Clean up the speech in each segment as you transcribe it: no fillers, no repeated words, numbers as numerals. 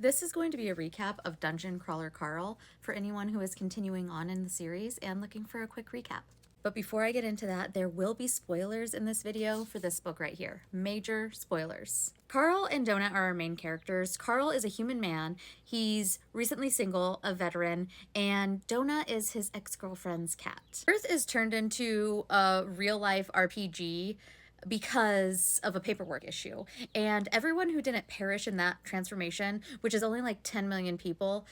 This is going to be a recap of Dungeon Crawler Carl for anyone who is continuing on in the series and looking for a quick recap. But before I get into that, there will be spoilers in this video for this book right here. Major spoilers. Carl and Donut are our main characters. Carl is a human man. He's recently single, a veteran, and Donut is his ex-girlfriend's cat. Earth is turned into a real-life RPG because of a paperwork issue. And everyone who didn't perish in that transformation, which is only like 10 million people,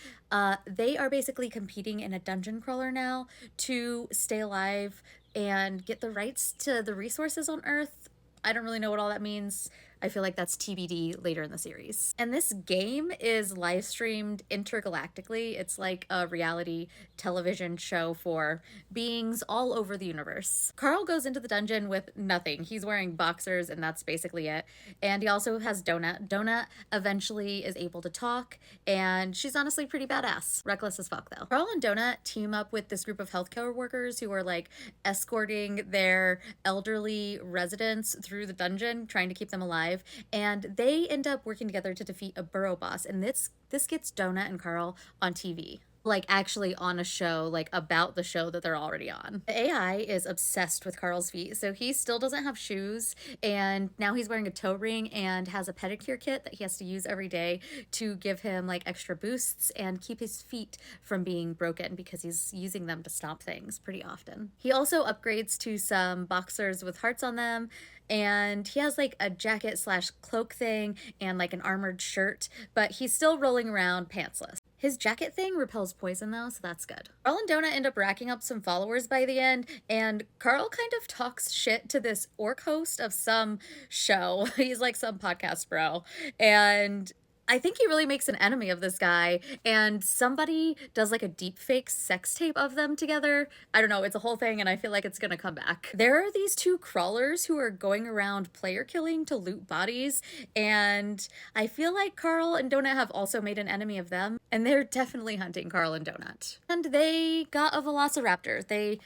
they are basically competing in a dungeon crawler now to stay alive and get the rights to the resources on Earth. I don't really know what all that means. I feel like that's TBD later in the series. And this game is live streamed intergalactically. It's like a reality television show for beings all over the universe. Carl goes into the dungeon with nothing. He's wearing boxers and that's basically it. And he also has Donut. Donut eventually is able to talk and she's honestly pretty badass. Reckless as fuck though. Carl and Donut team up with this group of healthcare workers who are like escorting their elderly residents through the dungeon, trying to keep them alive. And they end up working together to defeat a burrow boss. And this gets Donut and Carl on TV. Like actually on a show, like about the show that they're already on. The AI is obsessed with Carl's feet, so he still doesn't have shoes, and now he's wearing a toe ring and has a pedicure kit that he has to use every day to give him like extra boosts and keep his feet from being broken because he's using them to stomp things pretty often. He also upgrades to some boxers with hearts on them, and he has like a jacket slash cloak thing and like an armored shirt, but he's still rolling around pantsless. His jacket thing repels poison though, so that's good. Carl and Donut end up racking up some followers by the end, and Carl kind of talks shit to this orc host of some show. He's like some podcast bro, and I think he really makes an enemy of this guy, and somebody does like a deep fake sex tape of them together. I don't know, it's a whole thing and I feel like it's gonna come back. There are these two crawlers who are going around player killing to loot bodies, and I feel like Carl and Donut have also made an enemy of them, and they're definitely hunting Carl and Donut. And they got a velociraptor. They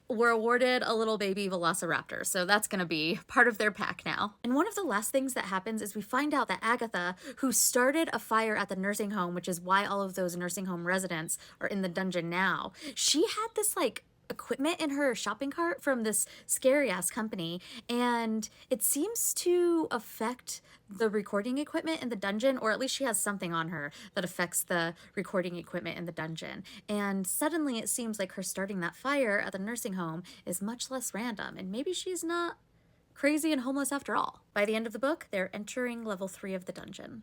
were awarded a little baby velociraptor, so that's gonna be part of their pack now. And one of the last things that happens is we find out that Agatha, who started a fire at the nursing home, which is why all of those nursing home residents are in the dungeon now, she had this like equipment in her shopping cart from this scary ass company, and it seems to affect the recording equipment in the dungeon, or at least she has something on her that affects the recording equipment in the dungeon. And suddenly it seems like her starting that fire at the nursing home is much less random, and maybe she's not crazy and homeless after all. By the end of the book, they're entering level 3 of the dungeon.